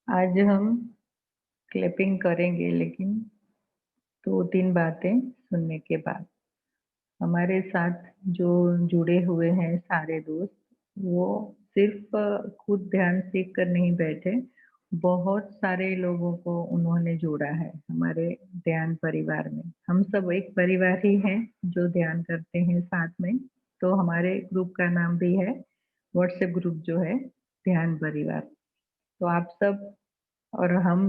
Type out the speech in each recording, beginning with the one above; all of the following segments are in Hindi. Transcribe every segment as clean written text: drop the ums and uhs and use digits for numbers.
आज हम क्लैपिंग करेंगे लेकिन 2-3 बातें सुनने के बाद। हमारे साथ जो जुड़े हुए हैं सारे दोस्त, वो सिर्फ़ खुद ध्यान सीख कर नहीं बैठे, बहुत सारे लोगों को उन्होंने जोड़ा है हमारे ध्यान परिवार में। हम सब एक परिवार ही हैं जो ध्यान करते हैं साथ में, तो हमारे ग्रुप का नाम भी है व्हाट्सएप ग्रुप जो है ध्यान परिवार। तो आप सब और हम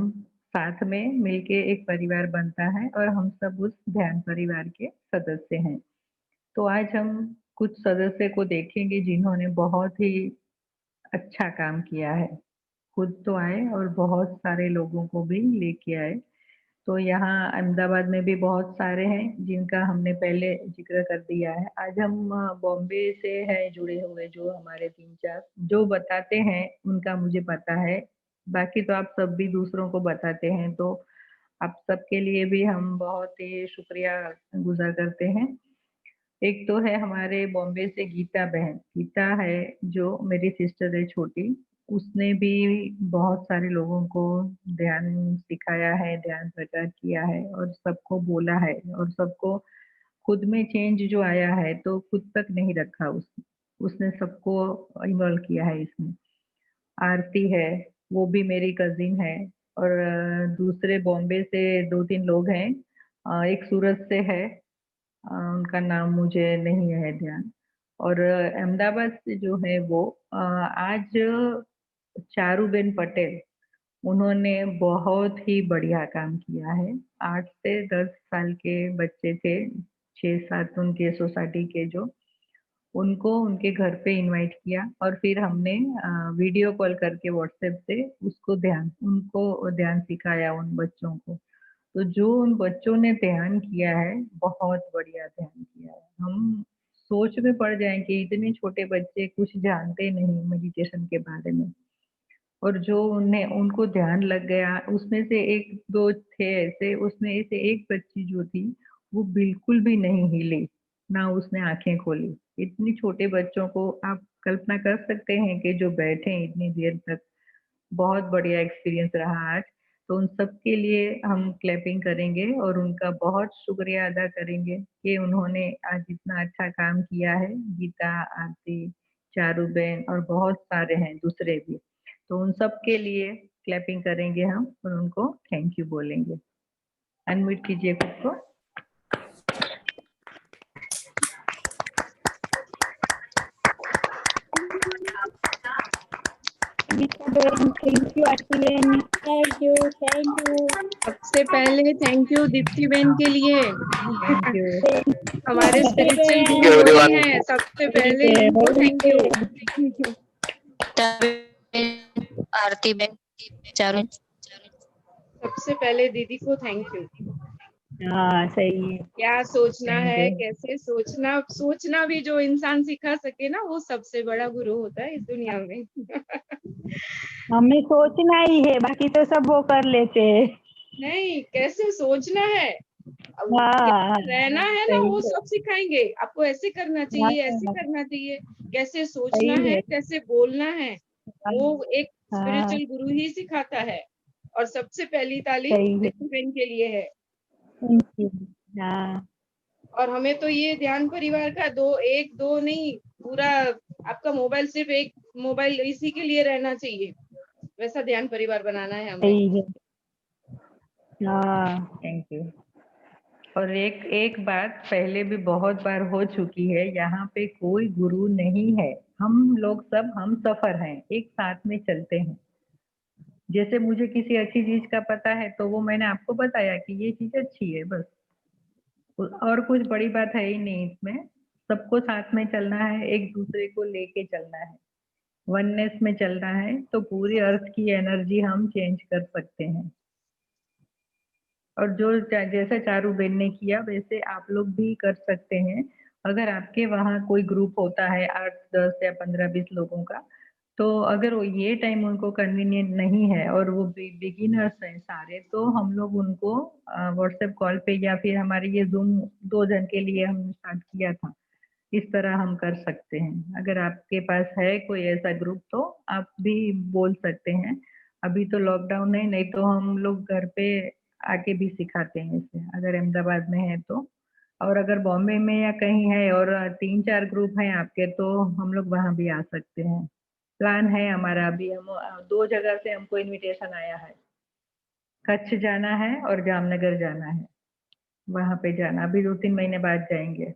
साथ में मिलके एक परिवार बनता है और हम सब उस ध्यान परिवार के सदस्य हैं। तो आज हम कुछ सदस्य को देखेंगे जिन्होंने बहुत ही अच्छा काम किया है। खुद तो आए और बहुत सारे लोगों को भी लेके आए। तो यहाँ अहमदाबाद में भी बहुत सारे हैं जिनका हमने पहले ज़िक्र कर दिया है। आज हम बॉम्बे से हैं जुड़े हुए जो हमारे 3-4 जो बताते हैं उनका मुझे पता है। बाकी तो आप सब भी दूसरों को बताते हैं तो आप सबके लिए भी हम बहुत ही शुक्रिया गुज़ार करते हैं। एक तो है हमारे बॉम्बे से गीता बहन, गीता है जो मेरी सिस्टर है छोटी, उसने भी बहुत सारे लोगों को ध्यान सिखाया है, ध्यान प्रचार किया है और सबको बोला है और सबको खुद में चेंज जो आया है तो खुद तक नहीं रखा उसने सबको इन्वॉल्व किया है इसमें। आरती है, वो भी मेरी कज़िन है और दूसरे बॉम्बे से 2-3 लोग हैं। एक सूरत से है उनका नाम मुझे नहीं है ध्यान और अहमदाबाद से जो है वो आज चारूबेन पटेल, उन्होंने बहुत ही बढ़िया काम किया है। 8 से 10 साल के बच्चे थे, 6-7 उनके सोसाइटी के जो, उनको उनके घर पे इनवाइट किया और फिर हमने वीडियो कॉल करके व्हाट्सएप से उनको ध्यान सिखाया उन बच्चों को। तो जो उन बच्चों ने ध्यान किया है, बहुत बढ़िया ध्यान किया है। हम सोच में पड़ जाएँ कि इतने छोटे बच्चे कुछ जानते नहीं मेडिटेशन के बारे में और जो उन्हें उनको ध्यान लग गया, उसमें से 1-2 थे ऐसे, उसमें से एक बच्ची जो थी, वो बिल्कुल भी नहीं हिली, ना उसने आँखें खोली। इतने छोटे बच्चों को आप कल्पना कर सकते हैं कि जो बैठे हैं इतनी देर तक, बहुत बढ़िया एक्सपीरियंस रहा आज। तो उन सबके लिए हम क्लैपिंग करेंगे और उनका बहुत शुक्रिया अदा करेंगे कि उन्होंने आज इतना अच्छा काम किया है। गीता, आरती, चारूबेन और बहुत सारे हैं दूसरे भी। तो उन सब के लिए क्लैपिंग करेंगे हम और उनको थैंक यू बोलेंगे। अनम्यूट कीजिए खुद को। थैंक यू आरती बहन। Thank you. सबसे पहले थैंक यू दीप्ति बहन के लिए। Thank you. हमारे स्पिरिचुअल बहन। गुरु वही हैं, सबसे पहले इनको थैंक यू। आरती बहन, चारों सबसे पहले दीदी को थैंक यू। हाँ, सही है। क्या सोचना थैंक है, यू। कैसे सोचना भी जो इंसान सिखा सके ना, वो सबसे बड़ा गुरु होता है इस दुनिया में। हमें सोचना ही है, बाकी तो सब वो कर लेते हैं। नहीं, कैसे सोचना है, अब हाँ, कैसे रहना है ना, सही वो है। सब सिखाएंगे आपको। ऐसे करना चाहिए, ऐसे हाँ, करना चाहिए, कैसे सोचना सही है, है। कैसे बोलना है, वो एक हाँ, स्पिरिचुअल गुरु ही सिखाता है। और सबसे पहली ताली सही है। दीप्ति बहन के लिए है। Thank you. हाँ, और हमें तो ये ध्यान परिवार का एक दो नहीं, पूरा आपका मोबाइल सिर्फ एक मोबाइल इसी के लिए रहना चाहिए, वैसा ध्यान परिवार बनाना है हमें। सही है। हाँ, थैंक यू। और एक एक बात पहले भी बहुत बार हो चुकी है, यहाँ पे कोई गुरु नहीं है। हम लोग सब हम सफर हैं, एक साथ में चलते हैं। जैसे मुझे किसी अच्छी चीज का पता है तो वो मैंने आपको बताया कि ये चीज अच्छी है बस। और कुछ बड़ी बात है ही नहीं इसमें। सबको साथ में चलना है, एक दूसरे को लेके चलना है, वननेस में चलना है तो पूरी अर्थ की एनर्जी हम चेंज कर सकते हैं। और जो जैसा चारूबेन ने किया वैसे आप लोग भी कर सकते हैं। अगर आपके वहाँ कोई ग्रुप होता है 8, 10 या 15-20 लोगों का, तो अगर वो ये टाइम उनको कन्वीनियंट नहीं है और वो बिगिनर्स हैं सारे, तो हम लोग उनको व्हाट्सएप कॉल पे या फिर हमारे ये ज़ूम 2 जन के लिए हमने स्टार्ट किया था, इस तरह हम कर सकते हैं। अगर आपके पास है कोई ऐसा ग्रुप तो आप भी बोल सकते हैं। अभी तो लॉकडाउन है, नहीं तो हम लोग घर पे आके भी सिखाते हैं इसे, अगर अहमदाबाद में है तो। और अगर बॉम्बे में या कहीं है और 3-4 ग्रुप हैं आपके तो हम लोग वहाँ भी आ सकते हैं। प्लान है हमारा अभी, हम 2 जगह से हमको इन्विटेशन आया है। कच्छ जाना है और जामनगर जाना है, वहाँ पे जाना, अभी 2-3 महीने बाद जाएँगे।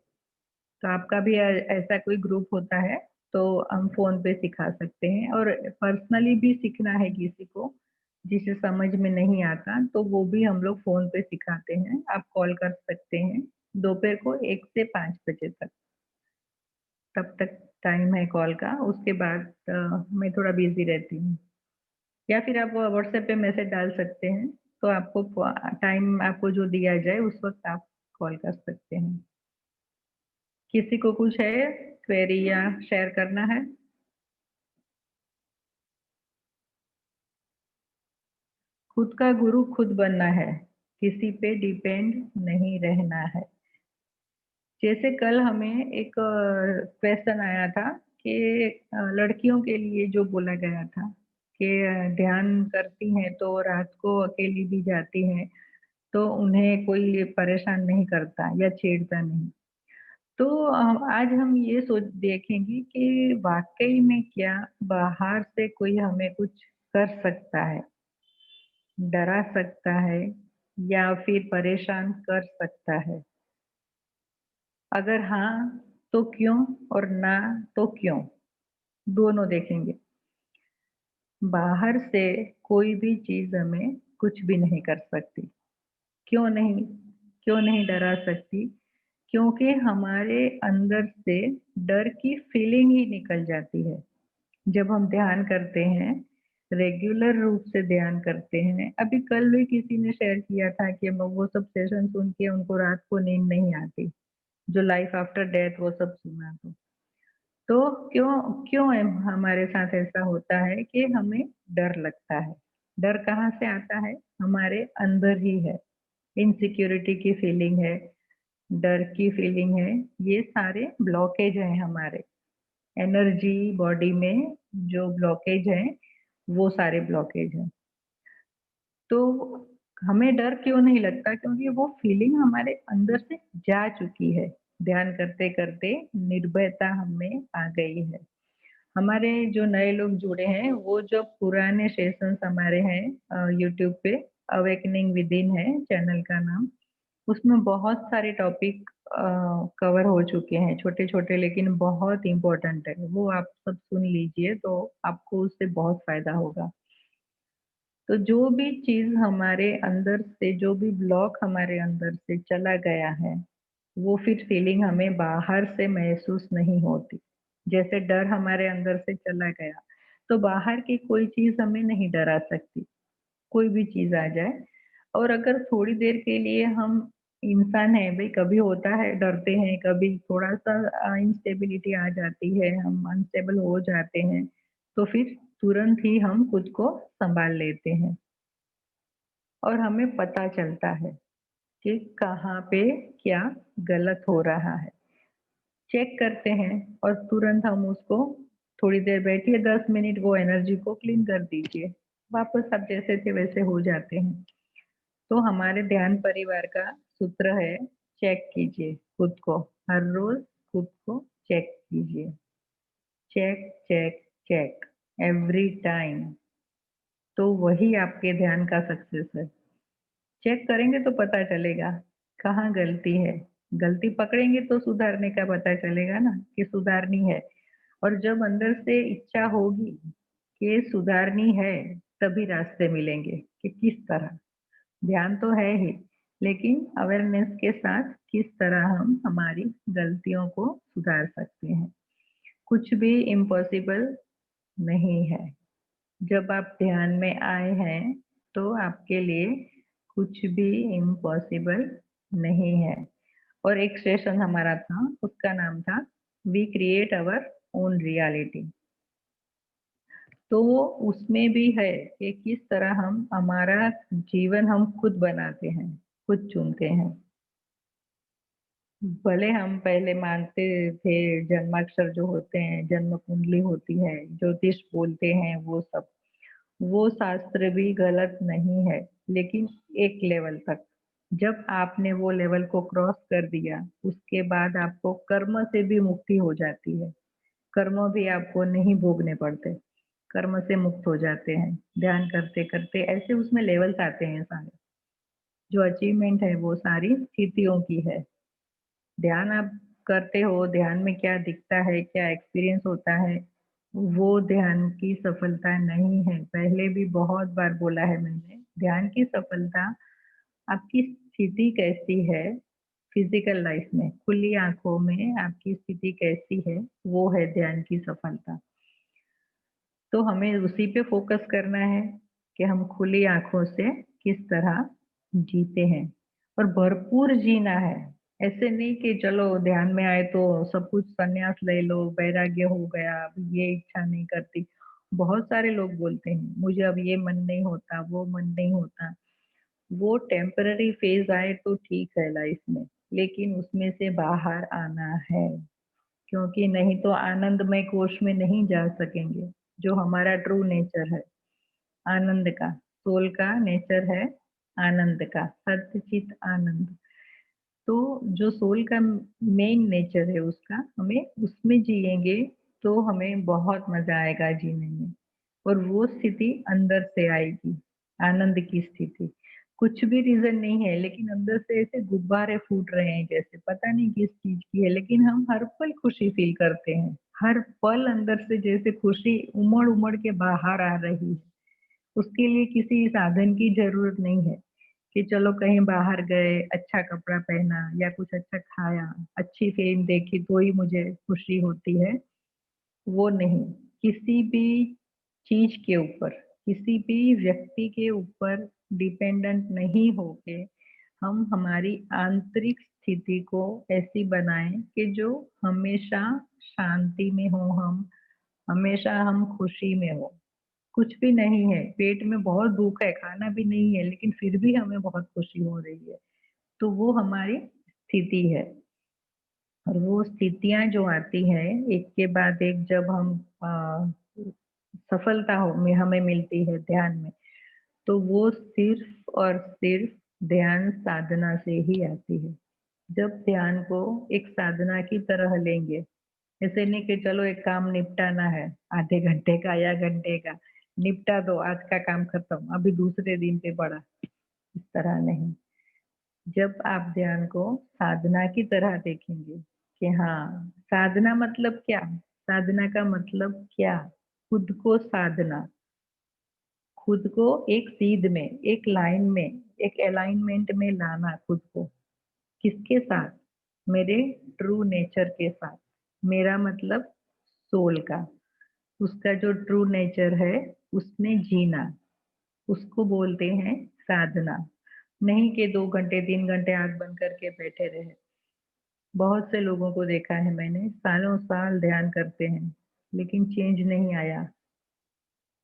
तो आपका भी ऐसा कोई ग्रुप होता है तो हम फ़ोन पे सिखा सकते हैं और पर्सनली भी सीखना है किसी को, जिसे समझ में नहीं आता तो वो भी हम लोग फ़ोन पे सिखाते हैं। आप कॉल कर सकते हैं, दोपहर को 1 से 5 बजे तक, तब तक टाइम है कॉल का, उसके बाद मैं थोड़ा बिज़ी रहती हूँ। या फिर आप व्हाट्सएप पे मैसेज डाल सकते हैं, तो आपको टाइम आपको जो दिया जाए उस वक़्त आप कॉल कर सकते हैं। किसी को कुछ है क्वेरी या शेयर करना है? खुद का गुरु खुद बनना है, किसी पे डिपेंड नहीं रहना है। जैसे कल हमें एक क्वेश्चन आया था कि लड़कियों के लिए जो बोला गया था कि ध्यान करती हैं तो रात को अकेली भी जाती हैं, तो उन्हें कोई परेशान नहीं करता या छेड़ता नहीं। तो आज हम ये सोच देखेंगे कि वाक़ई में क्या बाहर से कोई हमें कुछ कर सकता है, डरा सकता है या फिर परेशान कर सकता है? अगर हाँ, तो क्यों और ना तो क्यों? दोनों देखेंगे। बाहर से कोई भी चीज़ हमें कुछ भी नहीं कर सकती। क्यों नहीं? क्यों नहीं डरा सकती? क्योंकि हमारे अंदर से डर की फीलिंग ही निकल जाती है। जब हम ध्यान करते हैं, रेगुलर रूप से ध्यान करते हैं, अभी कल भी किसी ने शेयर किया था कि वो सब सेशन सुन के उनको रात को नींद नहीं आती, जो लाइफ आफ्टर डेथ वो सब सुना तो क्यों क्यों हमारे साथ ऐसा होता है कि हमें डर लगता है? डर कहाँ से आता है? हमारे अंदर ही है। इनसिक्योरिटी की फीलिंग है, डर की फीलिंग है, ये सारे ब्लॉकेज हैं हमारे। एनर्जी बॉडी में जो ब्लॉकेज हैं, वो सारे ब्लॉकेज हैं। तो हमें डर क्यों नहीं लगता? क्योंकि वो फीलिंग हमारे अंदर से जा चुकी है। ध्यान करते-करते निर्भयता हमें आ गई है। हमारे जो नए लोग जुड़े हैं, वो जो पुराने सेशंस हमारे हैं यूट्यूब पे अवेकनिंग विदिन है चैनल का नाम, उसमें बहुत सारे टॉपिक कवर हो चुके हैं, छोटे-छोटे लेकिन बहुत इम्पोर्टेंट है। वो आप सब सुन लीजिए तो आपको उससे बहुत फ़ायदा होगा। तो जो भी चीज़ हमारे अंदर से जो भी ब्लॉक हमारे अंदर से चला गया है, वो फिर फीलिंग हमें बाहर से महसूस नहीं होती। जैसे डर हमारे अंदर से चला गया, तो बाहर की कोई चीज़ हमें नहीं डरा सकती, कोई भी चीज़ आ जाए। और अगर थोड़ी देर के लिए हम इंसान हैं भई कभी होता है डरते हैं, कभी थोड़ा-सा इंस्टेबिलिटी आ जाती है, हम अनस्टेबल हो जाते हैं, तो फिर तुरंत ही हम खुद को सँभाल लेते हैं और हमें पता चलता है कि कहाँ पे क्या गलत हो रहा है। चेक करते हैं और तुरंत हम उसको थोड़ी देर बैठिए 10 मिनट वो एनर्जी को क्लीन कर दीजिए। वापस आप जैसे थे वैसे हो जाते हैं। तो हमारे ध्यान परिवार का सूत्र है चेक कीजिए खुद को, हर रोज़ खुद को चेक कीजिए। Check, check, check every time. तो वही आपके ध्यान का सक्सेस है। चेक करेंगे तो पता चलेगा कहाँ गलती है। गलती पकड़ेंगे तो सुधारने का पता चलेगा ना कि सुधारनी है। और जब अंदर से इच्छा होगी कि सुधारनी है, तभी रास्ते मिलेंगे कि किस तरह। ध्यान तो है ही, लेकिन अवेयरनेस के साथ किस तरह हम हमारी गलतियों को सुधार सकते हैं। कुछ भी इम्पॉसिबल नहीं है। जब आप ध्यान में आए हैं, तो आपके लिए कुछ भी इम्पॉसिबल नहीं है। और एक सेशन हमारा था, उसका नाम था we create our own reality. तो उसमें भी है कि किस तरह हम हमारा जीवन हम खुद बनाते हैं, खुद चुनते हैं। भले हम पहले मानते थे जन्माक्षर जो होते हैं, जन्म कुंडली होती है, ज्योतिष बोलते हैं वो सब, वो शास्त्र भी गलत नहीं है, लेकिन एक लेवल तक। जब आपने वो लेवल को क्रॉस कर दिया, उसके बाद आपको कर्म से भी मुक्ति हो जाती है। कर्म भी आपको नहीं भोगने पड़ते, कर्म से मुक्त हो जाते हैं। ध्यान करते-करते ऐसे उसमें लेवल्स आते हैं सारे। जो अचीवमेंट है वो सारी स्थितियों की है। ध्यान आप करते हो, ध्यान में क्या दिखता है, क्या एक्सपीरियंस होता है, वो ध्यान की सफलता नहीं है। पहले भी बहुत बार बोला है मैंने, ध्यान की सफलता आपकी स्थिति कैसी है फिजिकल लाइफ में, खुली आँखों में आपकी स्थिति कैसी है, वो है ध्यान की सफलता। तो हमें उसी पे फ़ोकस करना है कि हम खुली आँखों से किस तरह जीते हैं और भरपूर जीना है। ऐसे नहीं कि चलो ध्यान में आए तो सब कुछ संन्यास ले लो, वैराग्य हो गया, अब ये इच्छा नहीं करती। बहुत सारे लोग बोलते हैं, मुझे अब ये मन नहीं होता, वो मन नहीं होता। वो टेम्पररी फ़ेज़ आए तो ठीक है लाइफ़ में, लेकिन उसमें से बाहर आना है। क्योंकि नहीं तो आनंदमय कोष में नहीं जा सकेंगे, जो हमारा ट्रू नेचर है, आनंद का, सोल का नेचर है आनंद का, सच्चित आनंद। तो जो सोल का मेन नेचर है उसका, हमें उसमें जिएँगे तो हमें बहुत मज़ा आएगा जीने में और वो स्थिति अंदर से आएगी, आनंद की स्थिति। कुछ भी रीज़न नहीं है लेकिन अंदर से ऐसे गुब्बारे फूट रहे हैं जैसे, पता नहीं किस चीज़ की है लेकिन हम हर पल खुशी फ़ील करते हैं। हर पल अंदर से जैसे खुशी उमड़-उमड़ के बाहर आ रही है। उसके लिए किसी साधन की ज़रूरत नहीं है। कि चलो कहीं बाहर गए, अच्छा कपड़ा पहना या कुछ अच्छा खाया, अच्छी फ़िल्म देखी तो ही मुझे खुशी होती है, वो नहीं। किसी भी चीज़ के ऊपर, किसी भी व्यक्ति के ऊपर डिपेंडेंट नहीं होके हम हमारी आंतरिक स्थिति को ऐसी बनाएँ कि जो हमेशा शांति में हो हम, हमेशा हम खुशी में हो। कुछ भी नहीं है, पेट में बहुत भूख है, खाना भी नहीं है, लेकिन फिर भी हमें बहुत खुशी हो रही है। तो वो हमारी स्थिति है और वो स्थितियाँ जो आती हैं, एक के बाद एक जब हम सफलता हो में हमें मिलती है ध्यान में, तो वो सिर्फ़ और सिर्फ़ ध्यान साधना से ही आती है। जब ध्यान को एक साधना की तरह लेंगे, ऐसे नहीं कि चलो एक काम निपटाना है, आधे घंटे का या घंटे का, निपटा दो, आज का काम खत्म, अभी दूसरे दिन पे बढ़ा, इस तरह नहीं। जब आप ध्यान को साधना की तरह देखेंगे कि हाँ, साधना मतलब क्या? साधना का मतलब क्या? खुद को साधना, खुद को एक सीध में, एक लाइन में, एक अलाइनमेंट में लाना खुद को। किसके साथ? मेरे ट्रू नेचर के साथ। मेरा मतलब सोल का। उसका जो ट्रू नेचर है, उसमें जीना, उसको बोलते हैं साधना। नहीं कि 2 घंटे, 3 घंटे आँख बंद करके बैठे रहे। बहुत से लोगों को देखा है मैंने, सालों-साल ध्यान करते हैं, लेकिन चेंज नहीं आया,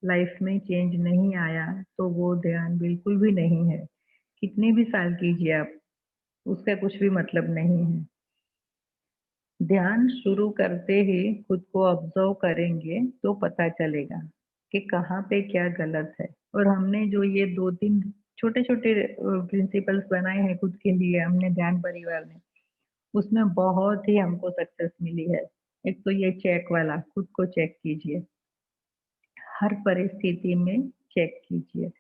लाइफ में चेंज नहीं आया, तो वो ध्यान बिल्कुल भी नहीं है। कितने भी साल कीजिए आप, उसका कुछ भी मतलब नहीं है। ध्यान शुरू करते ही खुद को ऑब्जर्व करेंगे तो पता चलेगा कि कहाँ पे क्या गलत है और हमने जो ये 2-3 छोटे-छोटे प्रिंसिपल्स बनाए हैं खुद के लिए हमने ध्यान परिवार में, उसमें बहुत ही हमको सक्सेस मिली है। एक तो ये चेक वाला, खुद को चेक कीजिए, हर परिस्थिति में चेक कीजिए।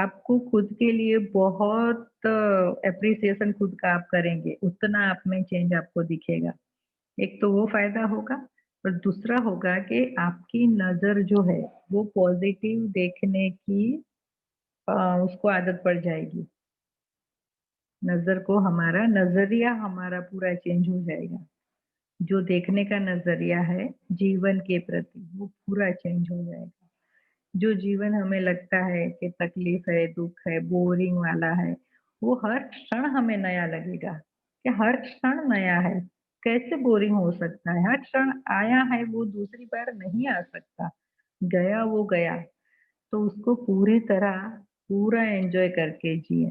आपको खुद के लिए बहुत एप्रिसिएशन खुद का आप करेंगे, उतना आप में चेंज आपको दिखेगा। एक तो वो फ़ायदा होगा और दूसरा होगा कि आपकी नज़र जो है, वो पॉज़िटिव देखने की अ, उसको आदत पड़ जाएगी। नज़र को हमारा नज़रिया हमारा पूरा चेंज हो जाएगा। जो देखने का नज़रिया है जीवन के प्रति, वो पूरा चेंज हो जाएगा। जो जीवन हमें लगता है कि तकलीफ़ है, दुःख है, बोरिंग वाला है, वो हर क्षण हमें नया लगेगा, कि हर क्षण नया है। कैसे बोरिंग हो सकता है? हर क्षण आया है वो दूसरी बार नहीं आ सकता, गया वो गया। तो उसको पूरी तरह पूरा एन्जॉय करके जिएँ,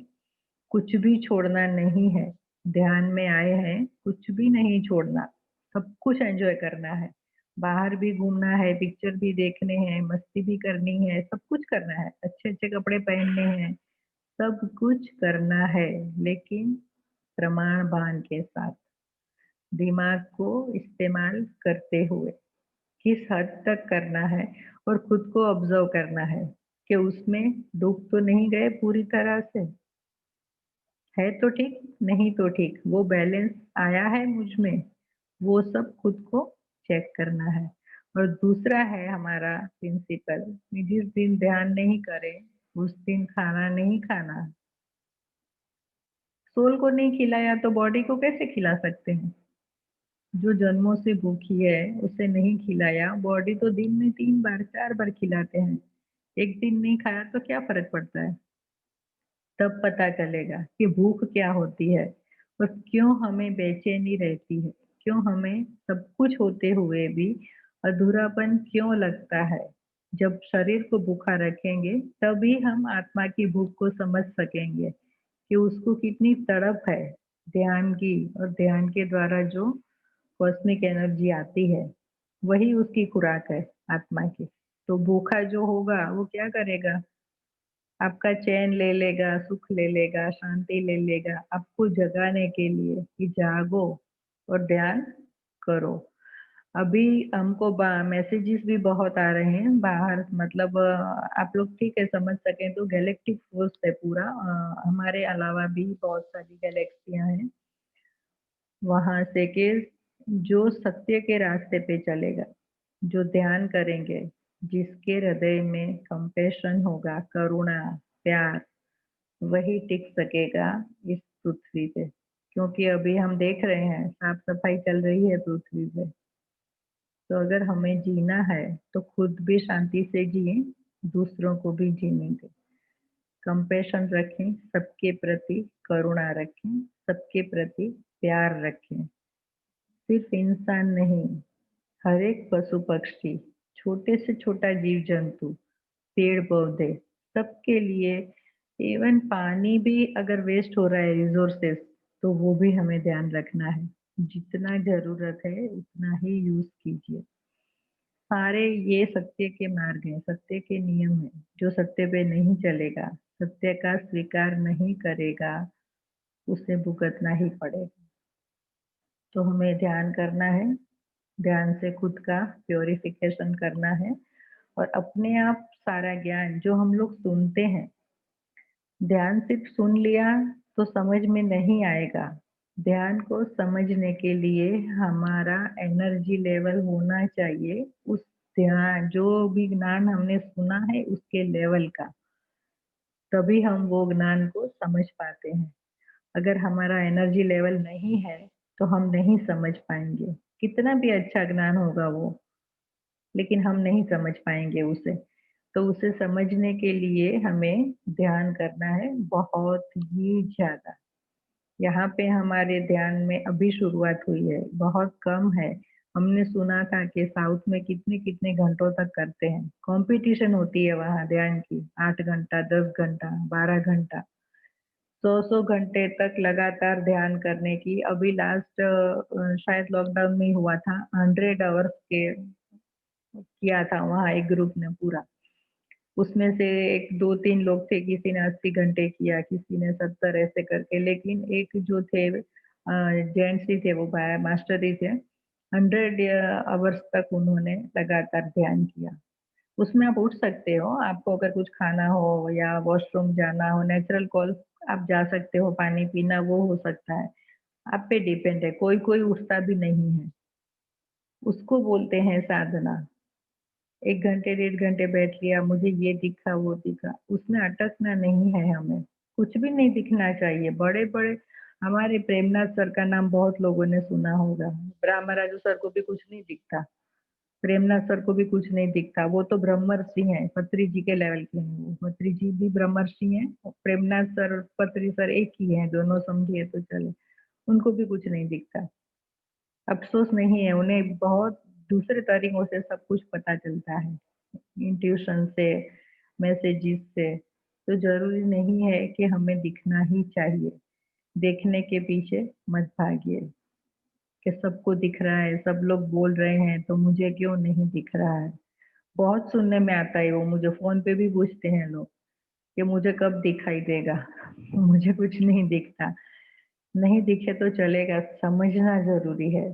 कुछ भी छोड़ना नहीं है। ध्यान में आए हैं, कुछ भी नहीं छोड़ना, सब कुछ एन्जॉय करना है। बाहर भी घूमना है, पिक्चर भी देखने हैं, मस्ती भी करनी है, सब कुछ करना है, अच्छे-अच्छे कपड़े पहनने हैं, सब कुछ करना है, लेकिन प्रमाण भान के साथ, दिमाग को इस्तेमाल करते हुए। किस हद तक करना है और खुद को ऑब्जर्व करना है कि उसमें डूब तो नहीं गए पूरी तरह से। है तो ठीक, नहीं तो ठीक, वो बैलेंस आया है मुझ में, वो सब खुद को चेक करना है। और दूसरा है हमारा प्रिंसिपल कि जिस दिन ध्यान नहीं करें, उस दिन खाना नहीं खाना। सोल को नहीं खिलाया तो बॉडी को कैसे खिला सकते हैं? जो जन्मों से भूखी है, उसे नहीं खिलाया, बॉडी तो दिन में 3 बार, 4 बार खिलाते हैं। एक दिन नहीं खाया तो क्या फ़र्क पड़ता है? तब पता चलेगा कि भूख क्या होती है और क्यों हमें बेचैनी रहती है, क्यों हमें सब कुछ होते हुए भी अधूरापन क्यों लगता है। जब शरीर को भूखा रखेंगे तभी हम आत्मा की भूख को समझ सकेंगे कि उसको कितनी तड़प है ध्यान की, और ध्यान के द्वारा जो कॉस्मिक एनर्जी आती है वही उसकी खुराक है आत्मा की। तो भूखा जो होगा वो क्या करेगा? आपका चैन ले लेगा, सुख ले लेगा, शांति ले लेगा, आपको जगाने के लिए कि जागो और ध्यान करो। अभी हमको मैसेजेस भी बहुत आ रहे हैं बाहर, मतलब आप लोग ठीक है समझ सकें तो गैलेक्टिक फोर्स है पूरा, हमारे अलावा भी बहुत सारी गैलेक्सियां हैं वहां से, कि जो सत्य के रास्ते पे चलेगा, जो ध्यान करेंगे, जिसके हृदय में कंपैशन होगा, करुणा, प्यार, वही टिक सकेगा इस पृथ्वी पे। क्योंकि अभी हम देख रहे हैं साफ सफाई चल रही है पृथ्वी पे। तो अगर हमें जीना है तो खुद भी शांति से जिए, दूसरों को भी जीने दें। कंपैशन रखें, सबके प्रति करुणा रखें, सबके प्रति प्यार रखें। सिर्फ इंसान नहीं, हर एक पशु पक्षी, छोटे से छोटा जीव जंतु, पेड़ पौधे, सबके लिए, इवन पानी भी अगर वेस्ट हो रहा है रिसोर्सेस, तो वो भी हमें ध्यान रखना है। जितना जरूरत है उतना ही यूज कीजिए। सारे ये सत्य के मार्ग हैं, सत्य के नियम हैं। जो सत्य पे नहीं चलेगा, सत्य का स्वीकार नहीं करेगा, उसे भुगतना ही पड़ेगा। तो हमें ध्यान करना है, ध्यान से खुद का प्योरिफिकेशन करना है, और अपने आप सारा ज्ञान जो हम लोग सुनते हैं, ध्यान सिर्फ सुन लिया तो समझ में नहीं आएगा। ध्यान को समझने के लिए हमारा एनर्जी लेवल होना चाहिए उस ध्यान, जो भी ज्ञान हमने सुना है उसके लेवल का, तभी हम वो ज्ञान को समझ पाते हैं। अगर हमारा एनर्जी लेवल नहीं है तो हम नहीं समझ पाएंगे, कितना भी अच्छा ज्ञान होगा वो, लेकिन हम नहीं समझ पाएंगे उसे। तो उसे समझने के लिए हमें ध्यान करना है बहुत ही ज़्यादा। यहाँ पे हमारे ध्यान में अभी शुरुआत हुई है, बहुत कम है। हमने सुना था कि साउथ में कितने-कितने घंटों तक करते हैं। कॉम्पिटिशन होती है वहाँ ध्यान की, 8 घंटा, 10 घंटा, 12 घंटा, 100-100 घंटे तक लगातार ध्यान करने की। अभी लास्ट शायद लॉकडाउन में ही हुआ था, 100 आवर्स के किया था वहाँ एक ग्रुप ने पूरा। उसमें से एक 2-3 लोग थे, किसी ने 80 घंटे किया, किसी ने 70, ऐसे करके। लेकिन एक जो थे जेंट्स ही थे, वो मास्टर ही थे, 100 आवर्स तक उन्होंने लगातार ध्यान किया। उसमें आप उठ सकते हो, आपको अगर कुछ खाना हो या वॉशरूम जाना हो, नेचुरल कॉल आप जा सकते हो, पानी पीना वो हो सकता है। आप पे डिपेंड है, कोई-कोई उठता भी नहीं है। उसको बोलते हैं साधना। 1 घंटे, 1.5 घंटे बैठ लिया, मुझे ये दिखा, वो दिखा, उसमें अटकना नहीं है हमें। कुछ भी नहीं दिखना चाहिए। बड़े-बड़े हमारे प्रेमनाथ सर का नाम बहुत लोगों ने सुना होगा। ब्रह्मराजू सर को भी कुछ नहीं दिखता, प्रेमनाथ सर को भी कुछ नहीं दिखता। वो तो ब्रह्मर्षि हैं, पत्री जी के लेवल के हैं वो। पत्री जी भी ब्रह्मर्षि हैं, और प्रेमनाथ सर और पत्री सर एक ही हैं, दोनों समझिए तो चले। उनको भी कुछ नहीं दिखता। अफ़सोस नहीं है, उन्हें बहुत दूसरे तरीकों से सब कुछ पता चलता है, इंट्यूशन से, मैसेजेस से। तो ज़रूरी नहीं है कि हमें दिखना ही चाहिए। देखने के पीछे मत भागिए, कि सबको दिख रहा है, सब लोग बोल रहे हैं तो मुझे क्यों नहीं दिख रहा है। बहुत सुनने में आता है वो, मुझे फ़ोन पे भी पूछते हैं लोग कि मुझे कब दिखाई देगा? मुझे कुछ नहीं दिखता। नहीं दिखे तो चलेगा, समझना ज़रूरी है।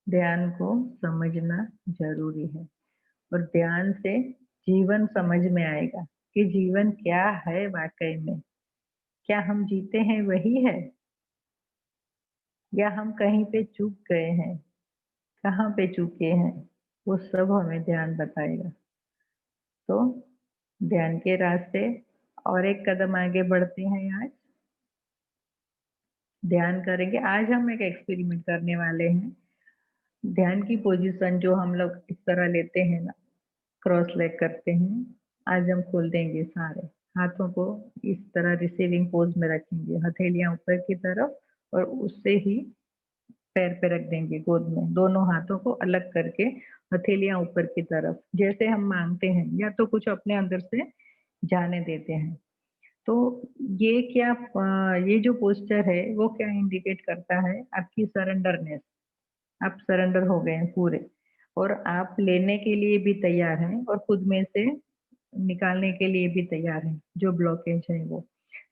ध्यान को समझना ज़रूरी है और ध्यान से जीवन समझ में आएगा कि जीवन क्या है वाक़ई में। क्या हम जीते हैं वही है? या हम कहीं पे चूक गए हैं? कहाँ पे चूके हैं? वो सब हमें ध्यान बताएगा। तो ध्यान के रास्ते और एक कदम आगे बढ़ते हैं आज। ध्यान करेंगे। आज हम एक एक्सपेरिमेंट करने वाले हैं। ध्यान की पोजीशन जो हम लोग इस तरह लेते हैं ना, क्रॉस लेग करते हैं। आज हम खोल देंगे सारे। हाथों को इस तरह रिसीविंग पोज में रखेंगे, हथेलियाँ ऊपर की तरफ और उससे ही पैर पे रख देंगे गोद में। दोनों हाथों को अलग करके हथेलियाँ ऊपर की तरफ, जैसे हम माँगते हैं या तो कुछ अपने अंदर से जाने देते हैं। तो ये क्या ये जो पोस्चर है वो क्या इंडिकेट करता है? आपकी सरेंडरनेस। आप सरेंडर हो गए हैं पूरे और आप लेने के लिए भी तैयार हैं और खुद में से निकालने के लिए भी तैयार हैं, जो ब्लॉकेज है वो।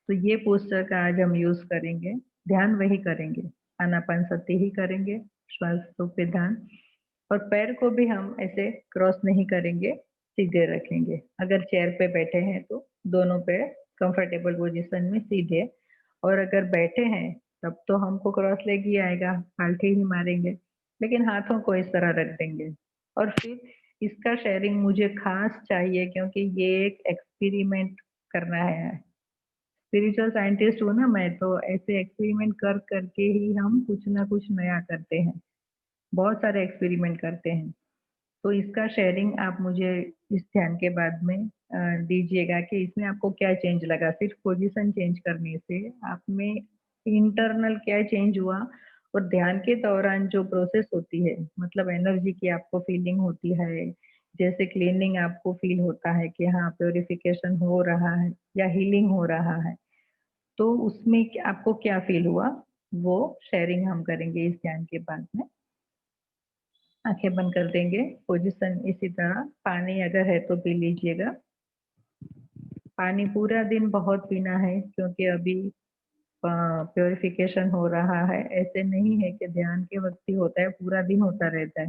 तो ये पोस्चर का आज हम यूज़ करेंगे, ध्यान वही करेंगे, आनापानसति ही करेंगे, श्वासों पे ध्यान और पैर को भी हम ऐसे क्रॉस नहीं करेंगे, सीधे रखेंगे। अगर चेयर पे बैठे हैं तो दोनों पैर कंफर्टेबल पोजीशन में सीधे और अगर बैठे हैं तब तो हमको क्रॉस लेग ही आएगा, पालथी ही मारेंगे, लेकिन हाथों को इस तरह रख देंगे और फिर इसका शेयरिंग मुझे खास चाहिए क्योंकि ये एक एक्सपेरिमेंट करना है। स्पिरिचुअल साइंटिस्ट हूँ ना मैं, तो ऐसे एक्सपेरिमेंट कर करके ही हम कुछ ना कुछ नया करते हैं। बहुत सारे एक्सपेरिमेंट करते हैं। तो इसका शेयरिंग आप मुझे इस ध्यान के बाद में दीजिएगा कि इसमें आपको क्या चेंज लगा? सिर्फ पोजीशन चेंज करने से आप में इंटरनल क्या चेंज हुआ और ध्यान के दौरान जो प्रोसेस होती है, मतलब एनर्जी की आपको फीलिंग होती है, जैसे क्लीनिंग आपको फील होता है कि हाँ, प्यूरिफिकेशन हो रहा है या हीलिंग हो रहा है। तो उसमें आपको क्या फील हुआ? वो शेयरिंग हम करेंगे इस ध्यान के बाद में। आँखें बंद कर देंगे, पोज़ीशन इसी तरह, पानी अगर है तो पी लीजिएगा। पानी पूरा दिन बहुत पीना है क्योंकि अभी प्यूरिफिकेशन हो रहा है, ऐसे नहीं है कि ध्यान के वक़्त ही होता है, पूरा दिन होता रहता है।